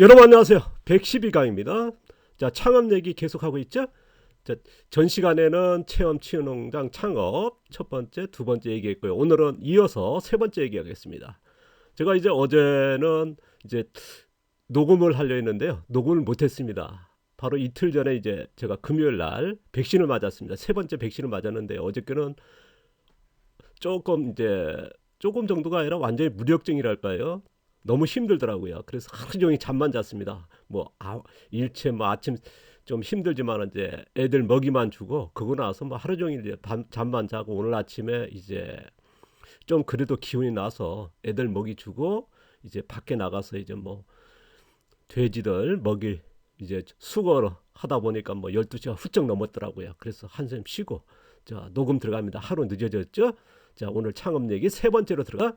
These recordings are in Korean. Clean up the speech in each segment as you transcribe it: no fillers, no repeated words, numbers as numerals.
여러분 안녕하세요. 112강입니다. 자, 창업 얘기 계속하고 있죠? 자, 전 시간에는 체험 치유농장 창업 첫 번째, 두 번째 얘기했고요. 오늘은 이어서 세 번째 얘기하겠습니다. 제가 이제 어제는 이제 녹음을 하려 했는데요. 녹음을 못 했습니다. 바로 이틀 전에 이제 제가 금요일 날 백신을 맞았습니다. 세 번째 백신을 맞았는데 어저께는 조금 정도가 아니라 완전히 무력증이랄까요? 너무 힘들더라고요. 그래서 하루 종일 잠만 잤습니다. 일체 아침 좀 힘들지만 이제 애들 먹이만 주고 그거 나서 하루 종일 이제 잠만 자고 오늘 아침에 이제 좀 그래도 기운이 나서 애들 먹이 주고 이제 밖에 나가서 이제 돼지들 먹일 이제 수거를 하다 보니까 12시가 훌쩍 넘었더라고요. 그래서 한숨 쉬고 자, 녹음 들어갑니다. 하루 늦어졌죠? 자, 오늘 창업 얘기 세 번째로 들어가.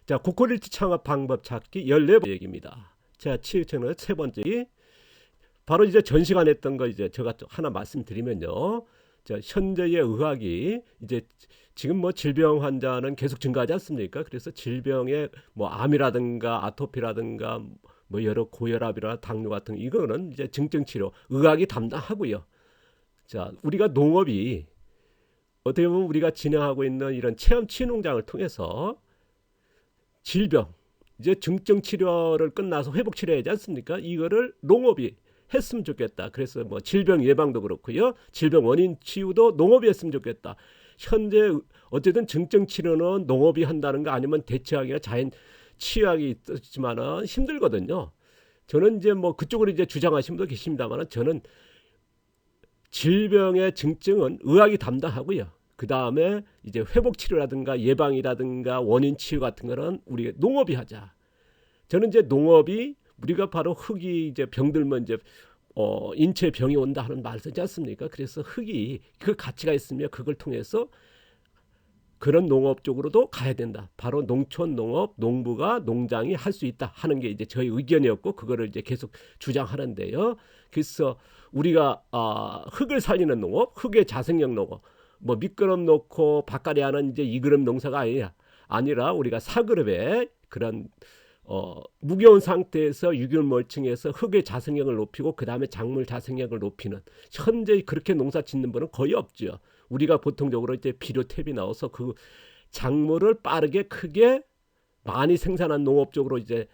자, 고퀄리티 창업 방법 찾기 14번째 얘기입니다. 자, 치유 채널 세 번째 바로 이제 전 시간 했던 거 이제 제가 하나 말씀드리면요. 자, 현재의 의학이 이제 지금 질병 환자는 계속 증가하지 않습니까? 그래서 질병의 암이라든가 아토피라든가 여러 고혈압이나 당뇨 같은 이거는 이제 증증 치료 의학이 담당하고요. 자, 우리가 농업이 어떻게 보면 우리가 진행하고 있는 이런 체험 치유농장을 통해서 질병 이제 증증 치료를 끝나서 회복 치료해야지 않습니까? 이거를 농업이 했으면 좋겠다. 그래서 질병 예방도 그렇고요. 질병 원인 치유도 농업이 했으면 좋겠다. 현재 어쨌든 증증 치료는 농업이 한다는 거 아니면 대체학이나 자연 치유학이 있지만은 힘들거든요. 저는 이제 그쪽으로 이제 주장하시는 분도 계십니다만 저는 질병의 증증은 의학이 담당하고요. 그 다음에 이제 회복 치료라든가 예방이라든가 원인 치유 같은 거는 우리 농업이 하자. 저는 이제 농업이 우리가 바로 흙이 이제 병들면 이제 인체 병이 온다 하는 말 쓰지 않습니까? 그래서 흙이 그 가치가 있으며 그걸 통해서 그런 농업 쪽으로도 가야 된다. 바로 농촌 농업, 농부가 농장이 할 수 있다 하는 게 이제 저희 의견이었고 그거를 이제 계속 주장하는데요. 그래서 우리가 흙을 살리는 농업, 흙의 자생력 농업, 밑그릇 놓고 밭갈이 하는 이제 2그릇 농사가 아니라 우리가 4그릇에 그런 무거운 상태에서 유기물 멀칭해서 흙의 자생력을 높이고 그 다음에 작물 자생력을 높이는 현재 그렇게 농사 짓는 분은 거의 없죠. 우리가 보통적으로 이제 비료 탭이 나와서 그 작물을 빠르게 크게 많이 생산한 농업 쪽으로 이제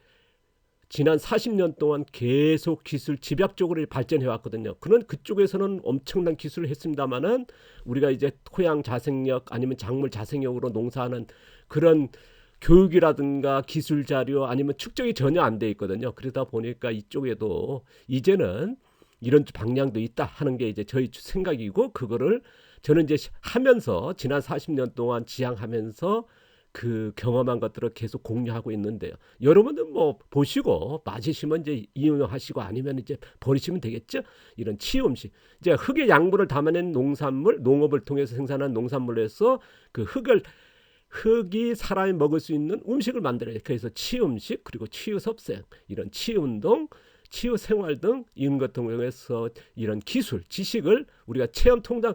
지난 40년 동안 계속 기술 집약적으로 발전해 왔거든요. 그쪽에서는 엄청난 기술을 했습니다만은 우리가 이제 토양 자생력 아니면 작물 자생력으로 농사하는 그런 교육이라든가 기술 자료 아니면 축적이 전혀 안 돼 있거든요. 그러다 보니까 이쪽에도 이제는 이런 방향도 있다 하는 게 이제 저희 생각이고 그거를 저는 이제 하면서 지난 40년 동안 지향하면서 그 경험한 것들을 계속 공유하고 있는데요. 여러분들 보시고 맞으시면 이제 이용하시고 아니면 이제 버리시면 되겠죠. 이런 치유 음식. 이제 흙의 양분을 담아낸 농산물, 농업을 통해서 생산한 농산물에서 그 흙이 사람이 먹을 수 있는 음식을 만들어요. 그래서 치유 음식 그리고 치유 섭생 이런 치유 운동, 치유 생활 등 이런 것 통해서 이런 기술, 지식을 우리가 체험 통장,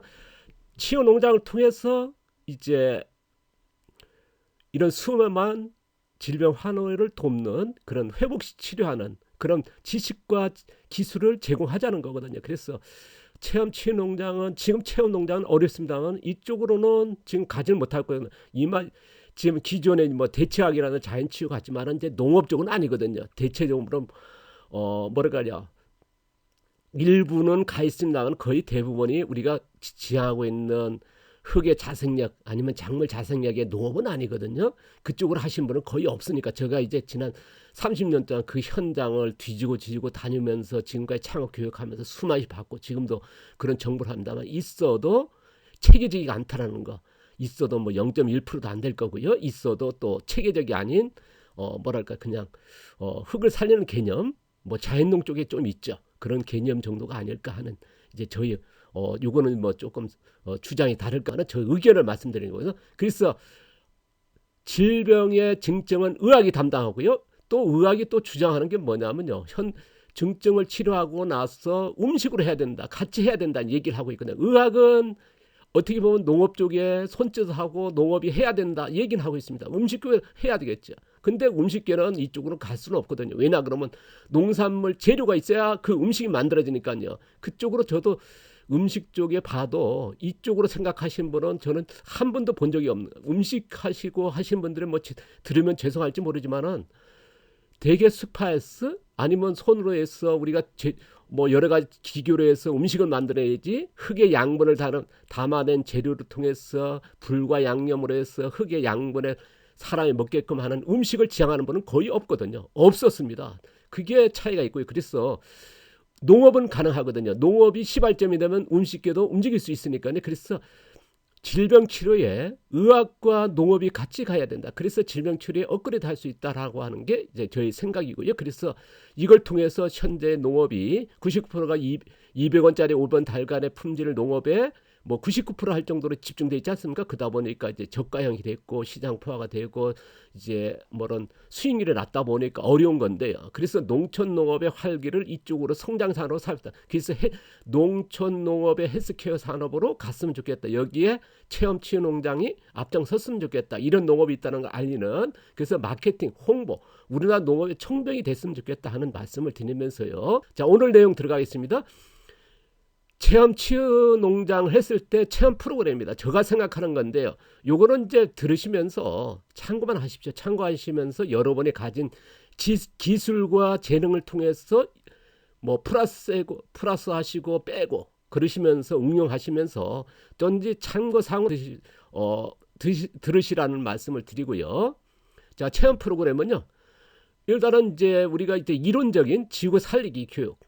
치유 농장을 통해서 이제 이런 수많은 질병 환우를 돕는 그런 회복 치료하는 그런 지식과 기술을 제공하자는 거거든요. 그래서 체험 치유 농장은 지금 체험 농장은 어렵습니다만 이쪽으로는 지금 가지는 못할 거예요. 지금 기존에 대체학이라는 자연 치유 같지만 이제 농업 쪽은 아니거든요. 대체적으로 뭐랄까요? 일부는 가 있습니다만 거의 대부분이 우리가 지향하고 있는 흙의 자생력 아니면 작물 자생력의 농업은 아니거든요. 그쪽으로 하신 분은 거의 없으니까 제가 이제 지난 30년 동안 그 현장을 뒤지고 다니면서 지금까지 창업 교육하면서 수많이 받고 지금도 그런 정보를 한다면 있어도 체계적이가 않다라는 거. 있어도 0.1%도 안 될 거고요. 있어도 또 체계적이 아닌 뭐랄까 그냥 흙을 살리는 개념 자연농 쪽에 좀 있죠. 그런 개념 정도가 아닐까 하는 이제 저희 요거는 조금 주장이 다를까는 저희 의견을 말씀드리는 거예요. 그래서 질병의 증증은 의학이 담당하고요. 또 의학이 또 주장하는 게 뭐냐면요. 증증을 치료하고 나서 음식으로 해야 된다. 같이 해야 된다는 얘기를 하고 있거든요. 의학은 어떻게 보면 농업 쪽에 손짓하고 농업이 해야 된다 얘기는 하고 있습니다. 음식도 해야 되겠죠. 근데 음식계는 이쪽으로 갈 수는 없거든요. 왜냐 그러면 농산물 재료가 있어야 그 음식이 만들어지니까요. 그쪽으로 저도 음식 쪽에 봐도 이쪽으로 생각하신 분은 저는 한 번도 본 적이 없는, 음식 하시고 하신 분들은 뭐 들으면 죄송할지 모르지만은 대개 스파이스 아니면 손으로 해서 우리가 뭐 여러 가지 기교로 해서 음식을 만들어야지, 흙의 양분을 담아낸 재료를 통해서 불과 양념으로 해서 흙의 양분에 사람이 먹게끔 하는 음식을 지향하는 분은 거의 없거든요. 없었습니다. 그게 차이가 있고요. 그래서 농업은 가능하거든요. 농업이 시발점이 되면 음식계도 움직일 수 있으니까요. 그래서 질병 치료에 의학과 농업이 같이 가야 된다. 그래서 질병 치료에 업그레이드 할 수 있다라고 하는 게 이제 저희 생각이고요. 그래서 이걸 통해서 현재 농업이 99%가 200원짜리 5번 달간의 품질 농업에 뭐 99% 할 정도로 집중돼 있지 않습니까? 그러다 보니까 이제 저가형이 됐고 시장 포화가 되고 이제 뭐런 수익률이 낮다 보니까 어려운 건데요. 그래서 농촌 농업의 활기를 이쪽으로 성장 산업으로 살다. 그래서 농촌 농업의 헬스케어 산업으로 갔으면 좋겠다. 여기에 체험 치유 농장이 앞장섰으면 좋겠다. 이런 농업이 있다는 걸 알리는, 그래서 마케팅, 홍보, 우리나라 농업의 청병이 됐으면 좋겠다 하는 말씀을 드리면서요. 자, 오늘 내용 들어가겠습니다. 체험 치유 농장을 했을 때 체험 프로그램입니다. 제가 생각하는 건데요. 요거는 이제 들으시면서 참고만 하십시오. 참고하시면서 여러분이 가진 기술과 재능을 통해서 뭐 플러스 하시고 빼고 그러시면서 응용하시면서 떤지 참고사항을 들으시라는 말씀을 드리고요. 자, 체험 프로그램은요. 일단은 이제 우리가 이제 이론적인 지구 살리기 교육,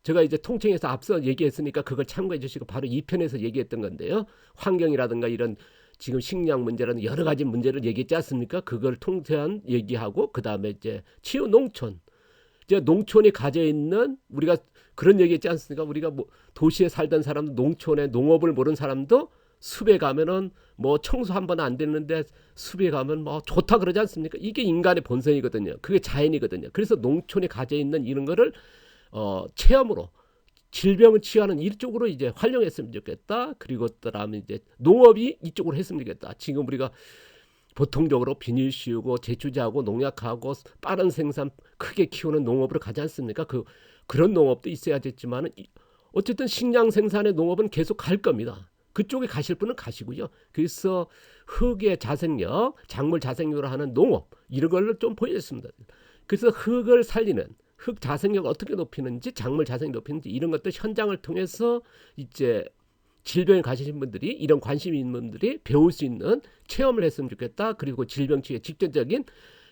제가 이제 통칭해서 앞서 얘기했으니까 그걸 참고해 주시고 바로 2편에서 얘기했던 건데요. 환경이라든가 이런 지금 식량 문제라는 여러 가지 문제를 얘기했지 않습니까? 그걸 통째한 얘기하고 그다음에 이제 치유 농촌. 이제 농촌이 가져 있는, 우리가 그런 얘기했지 않습니까? 우리가 뭐 도시에 살던 사람도 농촌에 농업을 모르는 사람도 숲에 가면은 뭐 청소 한 번 안 되는데 숲에 가면 뭐 좋다 그러지 않습니까? 이게 인간의 본성이거든요. 그게 자연이거든요. 그래서 농촌이 가져 있는 이런 거를 체험으로 질병을 치유하는 이쪽으로 이제 활용했으면 좋겠다. 그리고 그다음에 이제 농업이 이쪽으로 했으면 좋겠다. 지금 우리가 보통적으로 비닐 씌우고 제초제하고 농약하고 빠른 생산 크게 키우는 농업으로 가지 않습니까? 그런 농업도 있어야겠지만 어쨌든 식량 생산의 농업은 계속 갈 겁니다. 그쪽에 가실 분은 가시고요. 그래서 흙의 자생력, 작물 자생력으로 하는 농업 이런 걸로 좀 보여줬습니다. 그래서 흙을 살리는, 흙 자생력을 어떻게 높이는지, 작물 자생력 높이는지 이런 것들 현장을 통해서 이제 질병에 가시는 분들이, 이런 관심이 있는 분들이 배울 수 있는 체험을 했으면 좋겠다. 그리고 질병 치유에 직접적인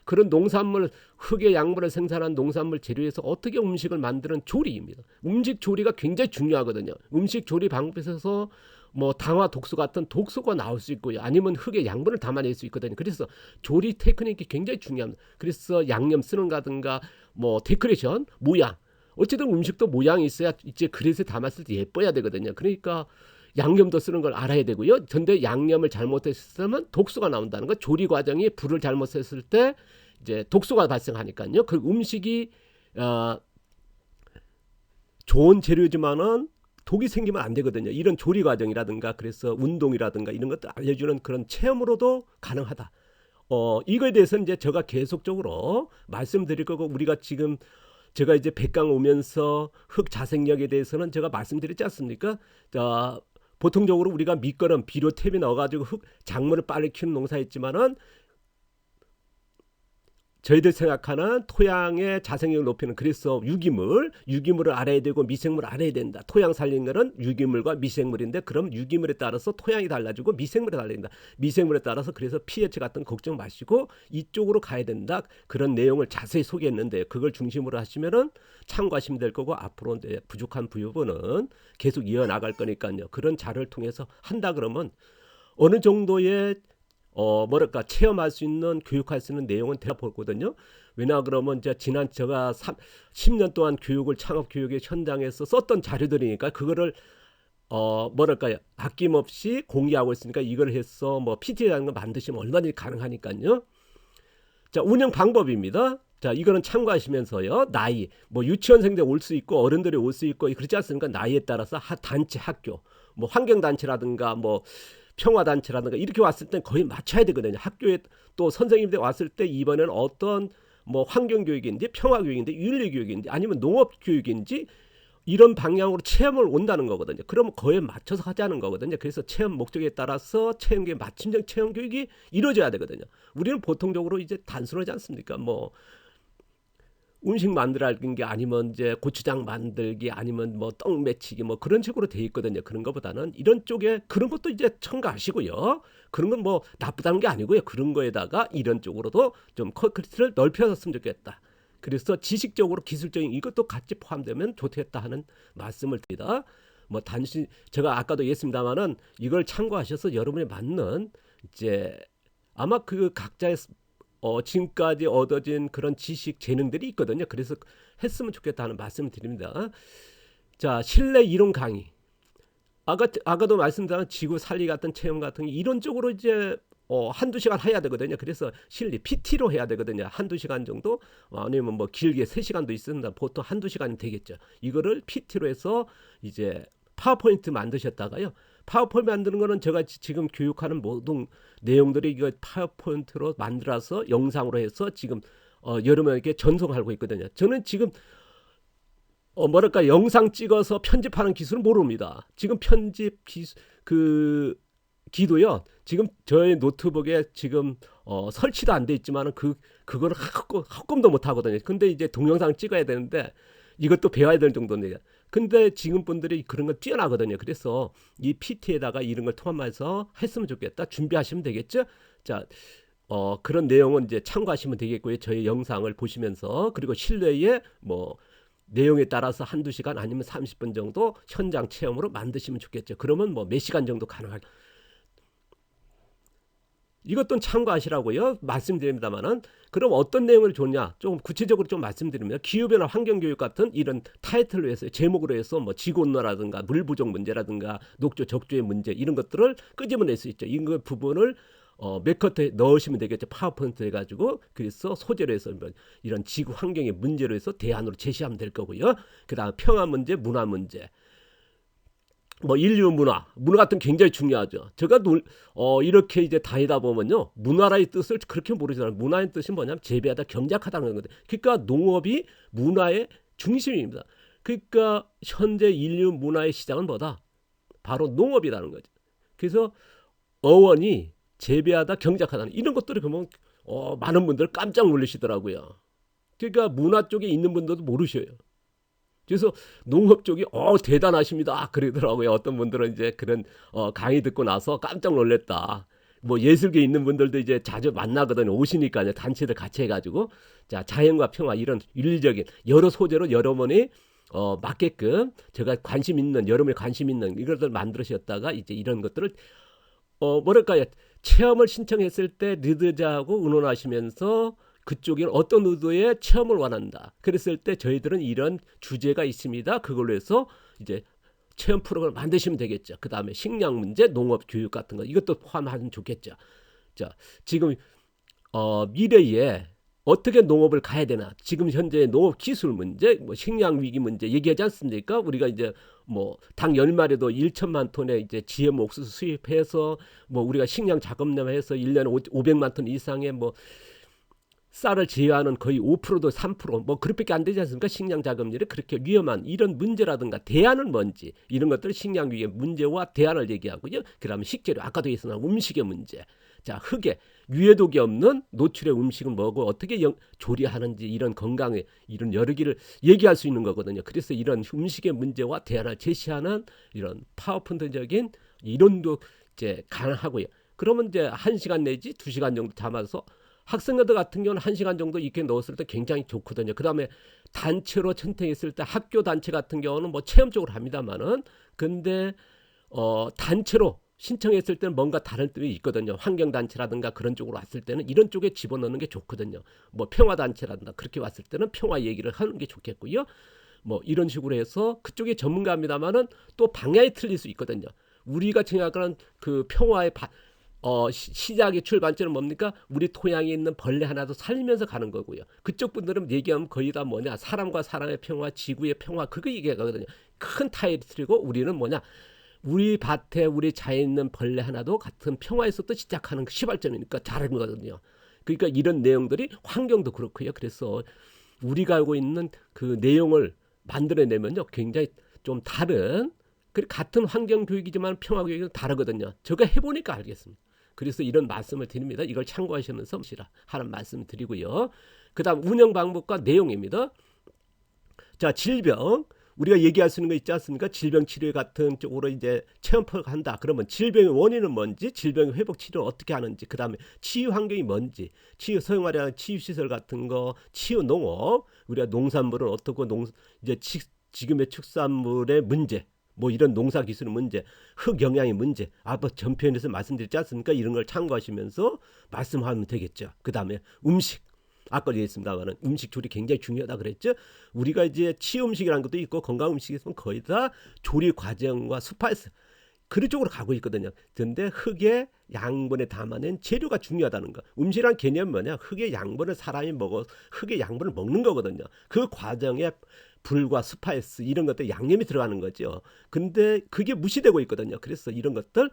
그런 농산물, 흙의 양분을 생산한 농산물 재료에서 어떻게 음식을 만드는 조리입니다. 음식 조리가 굉장히 중요하거든요. 음식 조리 방법에서 뭐 당화 독소 같은 독소가 나올 수 있고요. 아니면 흙의 양분을 담아낼 수 있거든요. 그래서 조리 테크닉이 굉장히 중요합니다. 그래서 양념 쓰는 거든가 뭐 데코레이션, 모양. 어쨌든 음식도 모양이 있어야 이제 그릇에 담았을 때 예뻐야 되거든요. 그러니까 양념도 쓰는 걸 알아야 되고요. 근데 양념을 잘못했으면 독소가 나온다는 거. 조리 과정이 불을 잘못했을 때 이제 독소가 발생하니까요. 그 음식이 좋은 재료지만은 독이 생기면 안 되거든요. 이런 조리 과정이라든가 그래서 운동이라든가 이런 것들 알려주는 그런 체험으로도 가능하다. 이거에 대해서는 이제 제가 계속적으로 말씀드릴 거고, 우리가 지금 제가 이제 백강 오면서 흙 자생력에 대해서는 제가 말씀드렸지 않습니까? 자, 보통적으로 우리가 밑거름, 비료 탭이 넣어가지고 작물을 빨리 키우는 농사였지만은 저희들 생각하는 토양의 자생력을 높이는, 그래서 유기물을 알아야 되고 미생물을 알아야 된다. 토양 살리는 거는 유기물과 미생물인데, 그럼 유기물에 따라서 토양이 달라지고 미생물이 달라진다. 미생물에 따라서 그래서 pH 같은 거 걱정 마시고 이쪽으로 가야 된다. 그런 내용을 자세히 소개했는데 그걸 중심으로 하시면은 참고하시면 될 거고, 앞으로 이제 부족한 부분은 계속 이어나갈 거니까요. 그런 자료를 통해서 한다 그러면 어느 정도의 뭐랄까 체험할 수 있는, 교육할 수 있는 내용은 되어 보거든요. 왜냐 그러면 제가 10년 동안 창업 교육의 현장에서 썼던 자료들이니까 그거를 뭐랄까요, 아낌없이 공유하고 있으니까 이걸 해서 뭐 PT라는 거 만드시면 얼마든지 가능하니까요. 자, 운영 방법입니다. 자, 이거는 참고하시면서요. 나이, 뭐 유치원생들 올 수 있고 어른들이 올 수 있고 그렇지 않습니까? 나이에 따라서 단체, 학교, 뭐 환경단체라든가 뭐 평화단체라든가 이렇게 왔을 땐 거의 맞춰야 되거든요. 학교에 또 선생님들 왔을 때 이번에는 어떤 뭐 환경교육인지 평화교육인지 윤리교육인지 아니면 농업교육인지 이런 방향으로 체험을 온다는 거거든요. 그러면 그에 맞춰서 하자는 거거든요. 그래서 체험 목적에 따라서 체험교육 맞춤형 체험 교육이 이루어져야 되거든요. 우리는 보통적으로 이제 단순하지 않습니까? 뭐 음식 만들라는 게 아니면 이제 고추장 만들기 아니면 뭐 떡 매치기 뭐 그런 식으로 돼 있거든요. 그런 것보다는 이런 쪽에 그런 것도 이제 첨가하시고요. 그런 건 뭐 나쁘다는 게 아니고요. 그런 거에다가 이런 쪽으로도 좀 컨텐츠를 넓혀졌으면 좋겠다. 그래서 지식적으로 기술적인 이것도 같이 포함되면 좋겠다 하는 말씀을 드립니다. 뭐 단순 제가 아까도 얘기했습니다만은 이걸 참고하셔서 여러분이 맞는 이제 아마 그 각자의 지금까지 얻어진 그런 지식 재능들이 있거든요. 그래서 했으면 좋겠다는 말씀을 드립니다. 자, 실내 이론 강의. 아까도 말씀드린 지구 살리 같은 체험 같은 게 이론적으로 이제 한두 시간 해야 되거든요. 그래서 실리 PT로 해야 되거든요. 한두 시간 정도 아니면 뭐 길게 3시간도 있습니다. 보통 한두 시간이 되겠죠. 이거를 PT로 해서 이제 파워포인트 만드셨다가요. 파워포인트 만드는 거는 제가 지금 교육하는 모든 내용들이 이거 파워포인트로 만들어서 영상으로 해서 지금 여러분에게 전송하고 있거든요. 저는 지금 뭐랄까 영상 찍어서 편집하는 기술은 모릅니다. 지금 편집 기도요. 지금 저의 노트북에 지금 설치도 안 돼 있지만은 그거를 학검도 못 하거든요. 근데 이제 동영상 찍어야 되는데 이것도 배워야 될 정도인데. 근데 지금 분들이 그런 거 뛰어나거든요. 그래서 이 PT에다가 이런 걸 통합해서 했으면 좋겠다. 준비하시면 되겠죠. 자, 그런 내용은 이제 참고하시면 되겠고요. 저희 영상을 보시면서 그리고 실내에 뭐 내용에 따라서 한두 시간 아니면 30분 정도 현장 체험으로 만드시면 좋겠죠. 그러면 뭐 몇 시간 정도 가능하게. 이것도 참고하시라고요. 말씀드립니다만은 그럼 어떤 내용을 줬냐? 조금 구체적으로 좀 말씀드리면 기후변화 환경교육 같은 이런 타이틀로 해서 제목으로 해서 뭐 지구온난화라든가 물 부족 문제라든가 녹조 적조의 문제 이런 것들을 끄집어낼 수 있죠. 이거 부분을 몇 컷에 넣으시면 되겠죠. 파워포인트 해가지고 그래서 소재로 해서 이런 지구 환경의 문제로 해서 대안으로 제시하면 될 거고요. 그다음 평화 문제, 문화 문제. 뭐 인류 문화 같은 굉장히 중요하죠. 제가 이렇게 이제 다니다 보면요, 문화라의 뜻을 그렇게 모르잖아요. 문화의 뜻이 뭐냐면 재배하다 경작하다는 건데, 그러니까 농업이 문화의 중심입니다. 그러니까 현재 인류 문화의 시장은 뭐다? 바로 농업이라는 거죠. 그래서 어원이 재배하다 경작하다 이런 것들을 보면 많은 분들 깜짝 놀라시더라고요. 그러니까 문화 쪽에 있는 분들도 모르셔요. 그래서 농업 쪽이 대단하십니다 그러더라고요. 어떤 분들은 이제 그런 강의 듣고 나서 깜짝 놀랐다. 뭐 예술계 있는 분들도 이제 자주 만나거든요. 오시니까요. 단체들 같이 해가지고 자 자연과 평화 이런 윤리적인 여러 소재로 여러분이 맞게끔 제가 관심 있는 여러분이 관심 있는 이것들 만들으셨다가 이제 이런 것들을 뭐랄까요 체험을 신청했을 때 리드자하고 의논하시면서 그쪽에 어떤 의도의 체험을 원한다. 그랬을 때 저희들은 이런 주제가 있습니다. 그걸로 해서 이제 체험 프로그램을 만드시면 되겠죠. 그 다음에 식량 문제, 농업 교육 같은 거 이것도 포함하면 좋겠죠. 자, 지금 미래에 어떻게 농업을 가야 되나? 지금 현재 농업 기술 문제, 뭐 식량 위기 문제 얘기하지 않습니까? 우리가 이제 뭐 당 연말에도 1천만 톤의 이제 GM 옥수수 수입해서 뭐 우리가 식량 자금량해서 1년에 500만 톤 이상의 뭐 쌀을 제외하는 거의 5%도 3%뭐 그렇게밖에 안 되지 않습니까? 식량 자금률이 그렇게 위험한 이런 문제라든가 대안은 뭔지 이런 것들 식량 위기의 문제와 대안을 얘기하고요. 그다음에 식재료 아까도 얘기했으나 음식의 문제. 자, 흙에 유해독이 없는 노출의 음식은 뭐고 어떻게 조리하는지 이런 건강에 이런 여러 개를 얘기할 수 있는 거거든요. 그래서 이런 음식의 문제와 대안을 제시하는 이런 파워포인트적인 이론도 이제 가능하고요. 그러면 이제 1시간 내지 2시간 정도 담아서 학생들 같은 경우는 1시간 정도 이렇게 넣었을 때 굉장히 좋거든요. 그 다음에 단체로 선택했을 때 학교 단체 같은 경우는 뭐 체험적으로 합니다만은 근데 단체로 신청했을 때는 뭔가 다른 뜻이 있거든요. 환경단체라든가 그런 쪽으로 왔을 때는 이런 쪽에 집어넣는 게 좋거든요. 뭐 평화단체라든가 그렇게 왔을 때는 평화 얘기를 하는 게 좋겠고요. 뭐 이런 식으로 해서 그쪽에 전문가입니다만은 또 방향이 틀릴 수 있거든요. 우리가 생각하는 그 평화의 시작의 출발점은 뭡니까? 우리 토양에 있는 벌레 하나도 살리면서 가는 거고요. 그쪽 분들은 얘기하면 거의 다 뭐냐? 사람과 사람의 평화, 지구의 평화 그거 얘기하거든요. 큰 타이틀이고 우리는 뭐냐? 우리 밭에 우리 자에 있는 벌레 하나도 같은 평화에서부터 시작하는 시발점이니까 다른 거거든요. 그러니까 이런 내용들이 환경도 그렇고요. 그래서 우리가 알고 있는 그 내용을 만들어내면요, 굉장히 좀 다른, 같은 환경 교육이지만 평화 교육은 다르거든요. 제가 해보니까 알겠습니다. 그래서 이런 말씀을 드립니다. 이걸 참고하시면서 하는 말씀을 드리고요. 그 다음 운영 방법과 내용입니다. 자, 질병. 우리가 얘기할 수 있는 거 있지 않습니까? 질병 치료 같은 쪽으로 이제 체험포가 한다. 그러면 질병의 원인은 뭔지, 질병의 회복 치료를 어떻게 하는지, 그 다음에 치유 환경이 뭔지, 치유 소형화량 치유 시설 같은 거, 치유 농업, 우리가 농산물은 어떻고 이제 지금의 축산물의 문제, 뭐 이런 농사 기술의 문제, 흙 영양의 문제, 아까 전편에서 말씀드렸지 않습니까? 이런 걸 참고하시면서 말씀하면 되겠죠. 그 다음에 음식. 아까 얘기했습니다만 음식 조리 굉장히 중요하다 그랬죠. 우리가 이제 치유 음식이라는 것도 있고 건강 음식이 있으면 거의 다 조리 과정과 스파이스 그런 쪽으로 가고 있거든요. 그런데 흙의 양분에 담아낸 재료가 중요하다는 거. 음식이란 개념은 뭐냐? 흙의 양분을 사람이 먹어 흙의 양분을 먹는 거거든요. 그 과정에 불과 스파이스 이런 것들 양념이 들어가는 거죠. 근데 그게 무시되고 있거든요. 그래서 이런 것들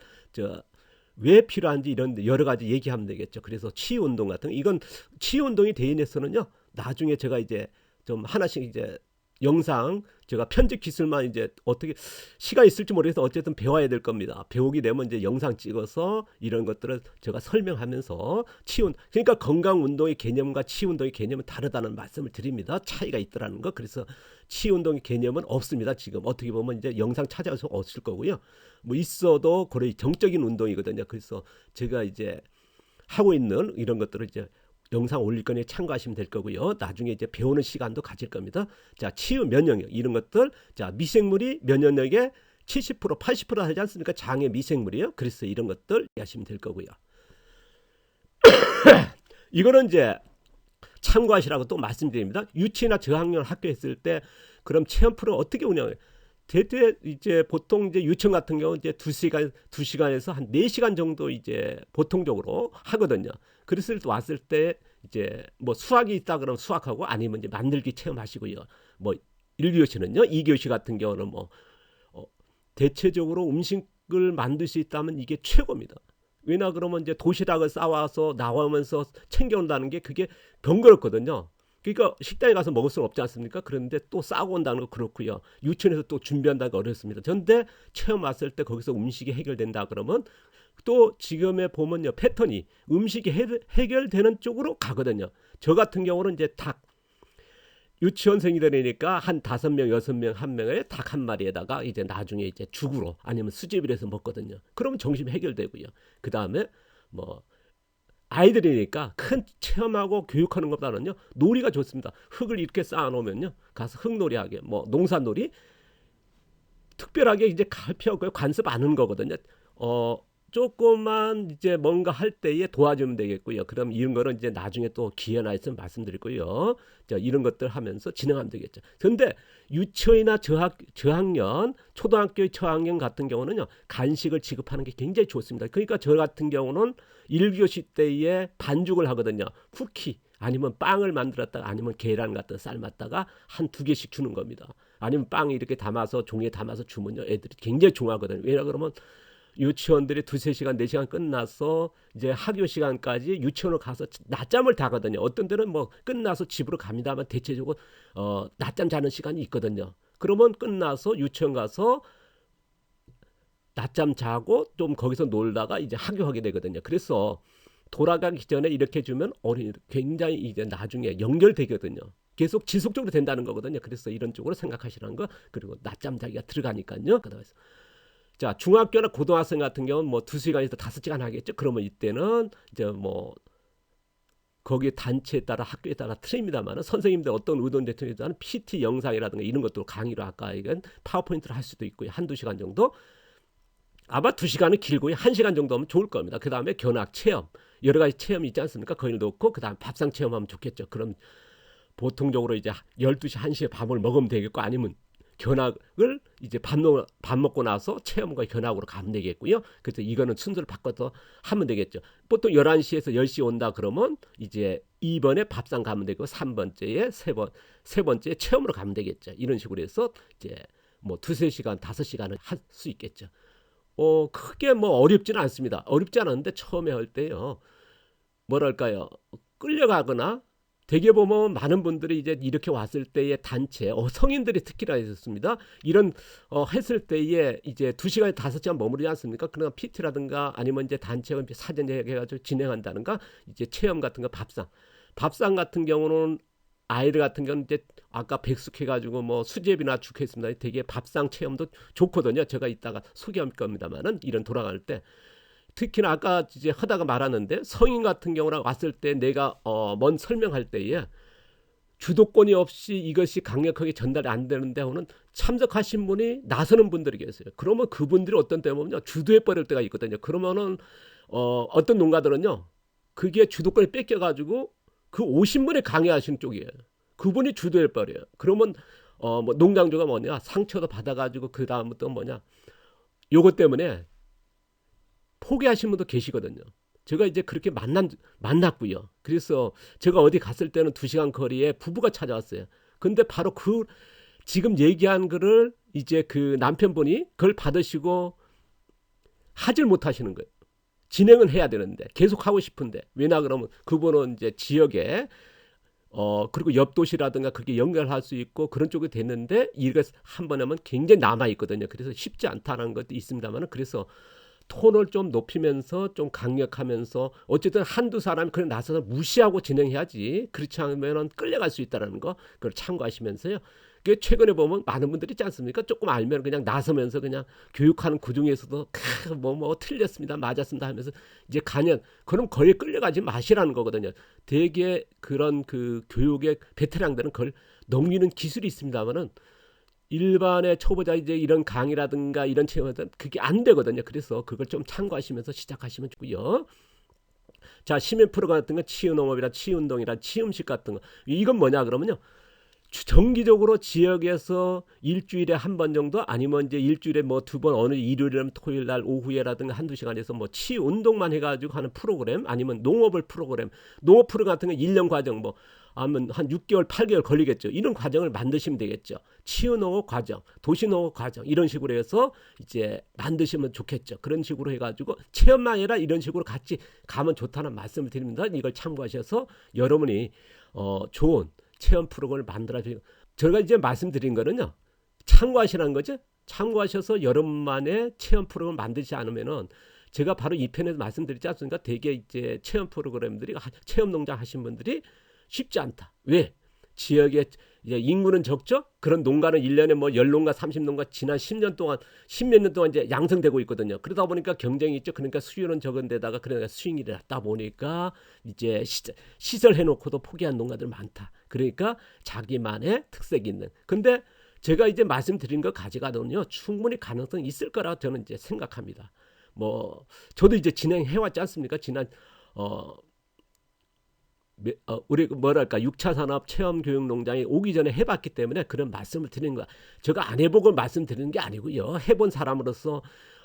왜 필요한지 이런 여러 가지 얘기하면 되겠죠. 그래서 치유 운동 같은 거, 이건 치유 운동이 대인에서는요. 나중에 제가 이제 좀 하나씩 이제 영상 제가 편집 기술만 이제 어떻게 시간 있을지 모르겠어 어쨌든 배워야 될 겁니다. 배우게 되면 이제 영상 찍어서 이런 것들을 제가 설명하면서 그러니까 건강 운동의 개념과 치유 운동의 개념은 다르다는 말씀을 드립니다. 차이가 있더라는 거. 그래서 치유 운동의 개념은 없습니다. 지금 어떻게 보면 이제 영상 찾아서 없을 거고요. 뭐 있어도 거의 정적인 운동이거든요. 그래서 제가 이제 하고 있는 이런 것들을 이제 영상 올릴 거니 참고하시면 될 거고요. 나중에 이제 배우는 시간도 가질 겁니다. 자, 치유 면역력 이런 것들. 자, 미생물이 면역력의 70% 80% 하지 않습니까? 장애 미생물이요. 그래서 이런 것들 하시면 될 거고요. 이거는 이제 참고하시라고 또 말씀드립니다. 유치나 저학년 학교 했을 때 그럼 체험 프로 어떻게 운영해요? 대대 이제 보통 이제 유치원 같은 경우 이제 2시간에서 한 4시간 정도 이제 보통적으로 하거든요. 그랬을 때 왔을 때 이제 뭐 수학이 있다 그러면 수학하고 아니면 이제 만들기 체험하시고요. 뭐 1교시는요. 2교시 같은 경우는 뭐 대체적으로 음식을 만들 수 있다면 이게 최고입니다. 왜냐 그러면 이제 도시락을 싸와서 나오면서 챙겨온다는 게 그게 번거롭거든요. 그러니까 식당에 가서 먹을 수는 없지 않습니까? 그런데 또 싸고 온다는 거 그렇고요. 유치원에서 또 준비한다는 거 어렵습니다. 그런데 체험 왔을 때 거기서 음식이 해결된다 그러면 또 지금에 보면요. 패턴이 음식이 해결되는 쪽으로 가거든요. 저 같은 경우는 이제 닭 유치원생이 되니까 한 5명, 6명, 한 명에 닭 한 마리에다가 이제 나중에 이제 죽으로 아니면 수제비를 해서 먹거든요. 그러면 점심 해결되고요. 그 다음에 뭐 아이들이니까 큰 체험하고 교육하는 것보다는요 놀이가 좋습니다. 흙을 이렇게 쌓아놓으면요 가서 흙놀이 하게 뭐 농사놀이 특별하게 이제 갈피하고 관습 안 하는 거거든요. 조금만 이제 뭔가 할 때에 도와주면 되겠고요. 그럼 이런 거는 이제 나중에 또 기회나 있으면 말씀드리고요. 자, 이런 것들 하면서 진행하면 되겠죠. 그런데 유치원이나 저학년, 초등학교 저학년 같은 경우는요. 간식을 지급하는 게 굉장히 좋습니다. 그러니까 저 같은 경우는 1교시 때에 반죽을 하거든요. 쿠키 아니면 빵을 만들었다가 아니면 계란 같은 삶았다가 한 2개씩 주는 겁니다. 아니면 빵 이렇게 담아서 종이에 담아서 주면요. 애들이 굉장히 좋아하거든요. 왜냐 그러면 유치원들이 2-3시간 4시간 끝나서 이제 학교 시간까지 유치원을 가서 낮잠을 자거든요. 어떤 때는 뭐 끝나서 집으로 갑니다만 대체적으로 낮잠 자는 시간이 있거든요. 그러면 끝나서 유치원 가서 낮잠 자고 좀 거기서 놀다가 이제 학교 하게 되거든요. 그래서 돌아가기 전에 이렇게 주면 어린이들 굉장히 이제 나중에 연결되거든요. 계속 지속적으로 된다는 거거든요. 그래서 이런 쪽으로 생각하시라는 거. 그리고 낮잠 자기가 들어가니까요. 그다음에 자, 중학교나 고등학생 같은 경우는 뭐 2시간에서 5시간 하겠죠. 그러면 이때는 이제 뭐 거기 단체에 따라 학교에 따라 틀립니다만 선생님들 어떤 의도인 대통령에 PT 영상이라든가 이런 것도 강의로 아까 얘기한 파워포인트를 할 수도 있고요. 1-2시간 정도. 아마 2시간은 길고요. 1시간 정도 하면 좋을 겁니다. 그 다음에 견학 체험. 여러 가지 체험이 있지 않습니까? 거기를 놓고 그 다음 밥상 체험하면 좋겠죠. 그럼 보통적으로 이제 12시, 1시에 밥을 먹으면 되겠고 아니면 견학을 이제 밥 먹고 나서 체험과 견학으로 가면 되겠고요. 그래서 이거는 순서를 바꿔서 하면 되겠죠. 보통 11시에서 10시 온다 그러면 이제 2번에 밥상 가면 되고 3번째에 세 번째 체험으로 가면 되겠죠. 이런 식으로 해서 이제 뭐 2-3시간, 5시간을 할 수 있겠죠. 크게 뭐 어렵지는 않습니다. 어렵지 않았는데 처음에 할 때요. 뭐랄까요? 끌려가거나 대개 보면 많은 분들이 이제 이렇게 왔을 때의 단체, 성인들이 특히나 있었습니다. 이런 했을 때에 이제 2시간 5시간 머무르지 않습니까? 그러나 PT라든가 아니면 이제 단체 사전 예약해가지고 진행한다든가 이제 체험 같은 거 밥상 같은 경우는 아이들 같은 경우는 이제 아까 백숙해가지고 뭐 수제비나 죽했습니다. 되게 밥상 체험도 좋거든요. 제가 이따가 소개할 겁니다만은 이런 돌아갈 때. 특히나 아까 이제 하다가 말하는데 성인 같은 경우나 왔을 때 내가 먼 설명할 때에 주도권이 없이 이것이 강력하게 전달이 안 되는데 하고는 참석하신 분이 나서는 분들이 계세요. 그러면 그분들이 어떤 때 보면요 주도해 버릴 때가 있거든요. 그러면은 어떤 농가들은요 그게 주도권을 뺏겨가지고 그 오신 분이 강요하시는 쪽이에요. 그분이 주도해 버려요. 그러면 뭐 농장주가 뭐냐 상처도 받아가지고 그 다음부터 뭐냐 요것 때문에 포기하신 분도 계시거든요. 제가 이제 그렇게 만났고요. 그래서 제가 어디 갔을 때는 2시간 거리에 부부가 찾아왔어요. 근데 바로 그 지금 얘기한 거를 이제 그 남편분이 그걸 받으시고 하질 못하시는 거예요. 진행은 해야 되는데 계속 하고 싶은데 왜냐 그러면 그분은 이제 지역에 그리고 옆 도시라든가 그렇게 연결할 수 있고 그런 쪽이 됐는데 이거 한 번 하면 굉장히 남아 있거든요. 그래서 쉽지 않다는 것도 있습니다만 그래서 톤을 좀 높이면서 좀 강력하면서 어쨌든 한두 사람이 그냥 나서서 무시하고 진행해야지 그렇지 않으면 끌려갈 수 있다는 거 그걸 참고하시면서요. 그 최근에 보면 많은 분들이 있지 않습니까? 조금 알면 그냥 나서면서 그냥 교육하는 그 중에서도 뭐 틀렸습니다, 맞았습니다 하면서 이제 가면 그럼 거의 끌려가지 마시라는 거거든요. 대개 그런 그 교육의 베테랑들은 그걸 넘기는 기술이 있습니다만은 일반의 초보자 이제 이런 강의라든가 이런 체험은 그게 안 되거든요. 그래서 그걸 좀 참고하시면서 시작하시면 좋고요. 자, 시민 프로그램 같은 거 치유농업이라 치유운동이라 치유음식 같은 거 이건 뭐냐 그러면요. 정기적으로 지역에서 일주일에 한 번 정도 아니면 이제 일주일에 뭐 2번 어느 일요일이나 토요일 날 오후에라든가 한두 시간에서 뭐 치유 운동만 해가지고 하는 프로그램 아니면 농업 프로그램 같은 거 1년 과정 뭐 아니면 한 6개월 8개월 걸리겠죠. 이런 과정을 만드시면 되겠죠. 치유 농업 과정, 도시 농업 과정 이런 식으로 해서 이제 만드시면 좋겠죠. 그런 식으로 해가지고 체험만 아니라 이런 식으로 같이 가면 좋다는 말씀을 드립니다. 이걸 참고하셔서 여러분이 좋은 체험 프로그램을 만들어주고 제가 이제 말씀드린 거는요 참고하시라는 거죠. 참고하셔서 여러분만의 체험 프로그램을 만들지 않으면은 제가 바로 이 편에서 말씀드리지 않습니까? 대개 이제 체험 프로그램들이 체험 농장 하신 분들이 쉽지 않다. 왜? 지역에 이제 인구는 적죠. 그런 농가는 1년에 뭐 10농가 30농가 지난 10년 동안 10몇 년 동안 이제 양성되고 있거든요. 그러다 보니까 경쟁이 있죠. 그러니까 수요는 적은 데다가 그러니까 수익이 낮다 보니까 이제 시설 해놓고도 포기한 농가들 많다. 그러니까 자기만의 특색이 있는. 근데 제가 이제 말씀드린 거 가져가도는요 충분히 가능성이 있을 거라고 저는 이제 생각합니다. 뭐 저도 이제 진행해 왔지 않습니까? 지난 우리 뭐랄까 6차 산업 체험 교육 농장에 오기 전에 해봤기 때문에 그런 말씀을 드리는 거야. 제가 안 해보고 말씀드리는 게 아니고요. 해본 사람으로서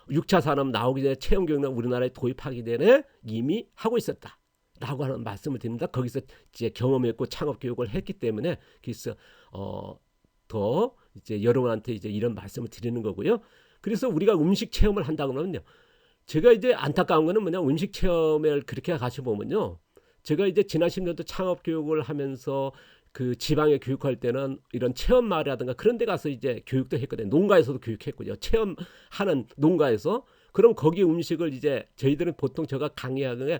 6차 산업 나오기 전에 체험 교육 농장 우리나라에 도입하기 전에 이미 하고 있었다. 라고 하는 말씀을 드립니다. 거기서 이제 경험했고 창업 교육을 했기 때문에 그래서 더 이제 여러분한테 이제 이런 말씀을 드리는 거고요. 그래서 우리가 음식 체험을 한다 그러면요. 제가 이제 안타까운 거는 뭐냐 음식 체험을 그렇게 가시 보면요. 제가 이제 지난 10년도 창업 교육을 하면서 그 지방에 교육할 때는 이런 체험마을이라든가 그런 데 가서 이제 교육도 했거든요. 농가에서도 교육했고요. 체험하는 농가에서 그럼 거기 음식을 이제 저희들은 보통 제가 강의하는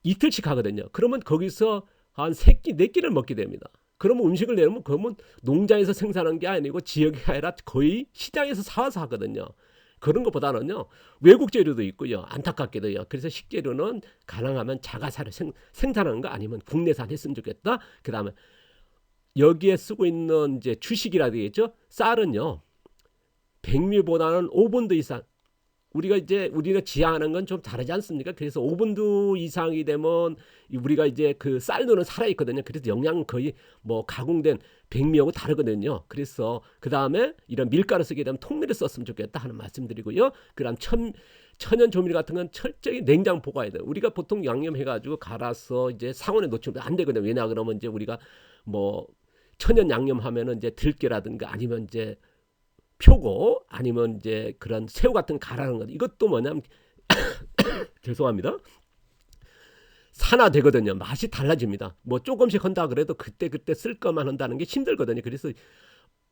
이틀씩 하거든요. 그러면 거기서 한 3끼, 4끼를 먹게 됩니다. 그러면 음식을 내놓으면 그러면 농장에서 생산한 게 아니고 지역이 아니라 거의 시장에서 사와서 하거든요. 그런 것보다는요 외국 재료도 있고요 안타깝게도요. 그래서 식재료는 가능하면 자가사료 생산하는 거 아니면 국내산 했으면 좋겠다. 그 다음에 여기에 쓰고 있는 이제 주식이라 되겠죠. 쌀은요 백미보다는 5분도 이상 우리가 지향하는 건 좀 다르지 않습니까? 그래서 5분도 이상이 되면 우리가 이제 그 쌀로는 살아 있거든요. 그래서 영양은 거의 뭐 가공된 백미하고 다르거든요. 그래서 그 다음에 이런 밀가루 쓰게 되면 통밀을 썼으면 좋겠다 하는 말씀드리고요. 그다음 천연 조미료 같은 건 철저히 냉장 보관해야 돼요. 우리가 보통 양념해가지고 갈아서 이제 상온에 놓치면 안 되거든요. 왜냐 그러면 이제 우리가 뭐 천연 양념하면은 이제 들깨라든가 아니면 이제 표고 아니면 이제 그런 새우 같은 갈아는 것 이것도 뭐냐면 죄송합니다. 산화되거든요. 맛이 달라집니다. 뭐 조금씩 한다 그래도 그때 쓸 것만 한다는 게 힘들거든요. 그래서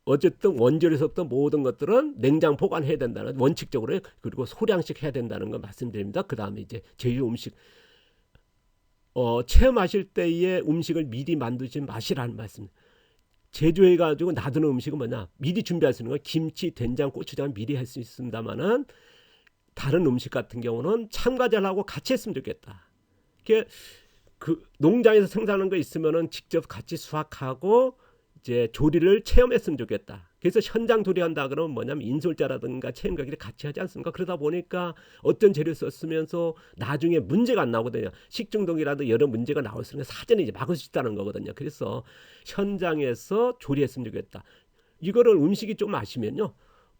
어쨌든 원재료에서부터 모든 것들은 냉장 보관해야 된다는 원칙적으로 그리고 소량씩 해야 된다는 거 말씀드립니다. 그 다음에 이제 제주 음식 체험하실 때의 음식을 미리 만드지 마시라는 말씀. 제조해 가지고 놔두는 음식은 뭐냐? 미리 준비할 수 있는 건 김치, 된장, 고추장 미리 할 수 있습니다만은 다른 음식 같은 경우는 첨가제하고 같이 했으면 좋겠다. 이게 그 농장에서 생산하는 거 있으면은 직접 같이 수확하고 이제 조리를 체험했으면 좋겠다. 그래서 현장 조리한다 그러면 뭐냐면 인솔자라든가 체험가기를 같이 하지 않습니까? 그러다 보니까 어떤 재료 썼으면서 나중에 문제가 안 나오거든요. 식중독이라도 여러 문제가 나올 수 있는 사전에 이제 막을 수 있다는 거거든요. 그래서 현장에서 조리했으면 좋겠다. 이거를 음식이 좀 아시면요.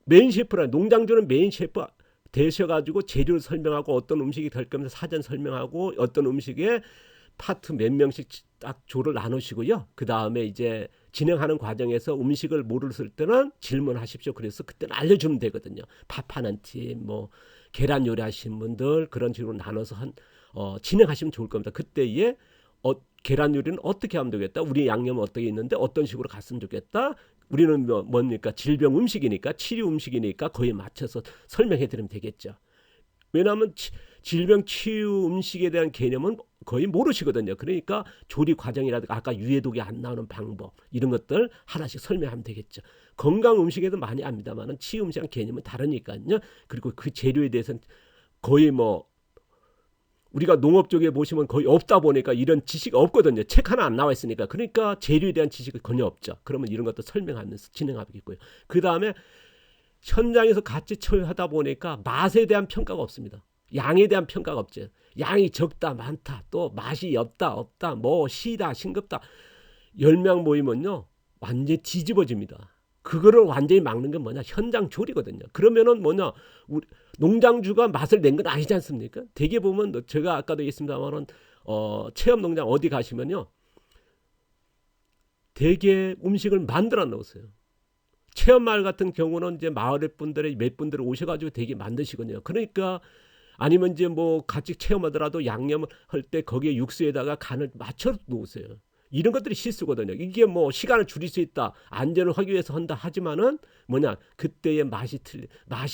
메인 셰프라 농장주는 메인 셰프 되셔가지고 재료를 설명하고 어떤 음식이 될 거면서 사전 설명하고 어떤 음식에 파트 몇 명씩 딱 조를 나누시고요. 그 다음에 이제 진행하는 과정에서 음식을 모르실 때는 질문하십시오. 그래서 그때는 알려주면 되거든요. 밥하는 팀, 뭐 계란 요리하시는 분들 그런 식으로 나눠서 진행하시면 좋을 겁니다. 그때에 계란 요리는 어떻게 하면 되겠다. 우리 양념은 어떻게 있는데 어떤 식으로 갔으면 좋겠다. 우리는 뭡니까 질병 음식이니까 치료 음식이니까 거기에 맞춰서 설명해 드리면 되겠죠. 왜냐하면 질병 치유 음식에 대한 개념은 거의 모르시거든요. 그러니까 조리 과정이라든가 아까 유해독이 안 나오는 방법 이런 것들 하나씩 설명하면 되겠죠. 건강 음식에도 많이 압니다만 치유 음식의 개념은 다르니까요. 그리고 그 재료에 대해서는 거의 뭐 우리가 농업 쪽에 보시면 거의 없다 보니까 이런 지식이 없거든요. 책 하나 안 나와 있으니까. 그러니까 재료에 대한 지식이 전혀 없죠. 그러면 이런 것도 설명하면서 진행하겠고요. 그 다음에 현장에서 같이 처리하다 보니까 맛에 대한 평가가 없습니다. 양에 대한 평가가 없죠. 양이 적다 많다 또 맛이 없다 뭐 시다 싱겁다 10명 모이면요 완전히 뒤집어집니다. 그거를 완전히 막는 건 뭐냐 현장 조리거든요. 그러면은 뭐냐 우리 농장주가 맛을 낸 건 아니지 않습니까? 대개 보면 제가 아까도 얘기했습니다만은 체험 농장 어디 가시면요 대개 음식을 만들어 놓으세요. 체험마을 같은 경우는 이제 마을 분들이 몇 분들 오셔가지고 되게 만드시거든요. 그러니까 아니면 이제 뭐 같이 체험하더라도 양념을 할 때 거기에 육수에다가 간을 맞춰 놓으세요. 이런 것들이 실수거든요. 이게 뭐 시간을 줄일 수 있다, 안전을 하기 위해서 한다 하지만은 뭐냐 그때의 맛이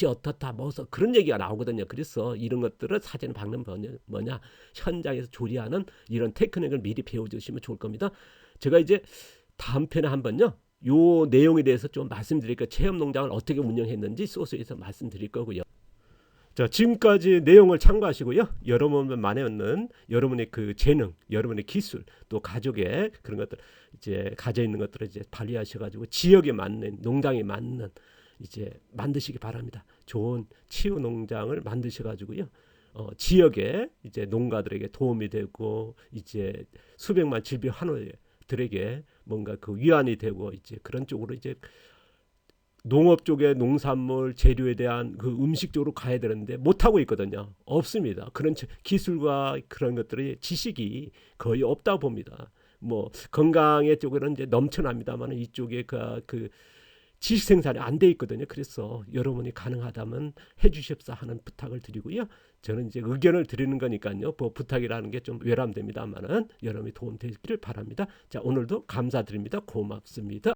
어떻다, 뭐서 그런 얘기가 나오거든요. 그래서 이런 것들을 사전에 박는 뭐냐 현장에서 조리하는 이런 테크닉을 미리 배워주시면 좋을 겁니다. 제가 이제 다음 편에 한번요. 요 내용에 대해서 좀 말씀드릴까 체험 농장을 어떻게 운영했는지 소스에서 말씀드릴 거고요. 자, 지금까지 내용을 참고하시고요. 여러분만에는 여러분의 그 재능, 여러분의 기술, 또 가족의 그런 것들 이제 가져 있는 것들을 이제 발휘하셔가지고 지역에 맞는 농장에 맞는 이제 만드시기 바랍니다. 좋은 치유 농장을 만드셔가지고요. 지역에 이제 농가들에게 도움이 되고 이제 수백만 질병 환우들에게 뭔가 그 위안이 되고 이제 그런 쪽으로 이제 농업 쪽의 농산물 재료에 대한 그 음식 쪽으로 가야 되는데 못 하고 있거든요. 없습니다. 그런 기술과 그런 것들의 지식이 거의 없다 봅니다. 뭐 건강의 쪽에는 이제 넘쳐납니다만 이쪽에 그 지식 생산이 안 돼 있거든요. 그래서 여러분이 가능하다면 해주십사 하는 부탁을 드리고요. 저는 이제 의견을 드리는 거니까요. 뭐 부탁이라는 게 좀 외람됩니다만은 여러분이 도움 되기를 바랍니다. 자, 오늘도 감사드립니다. 고맙습니다.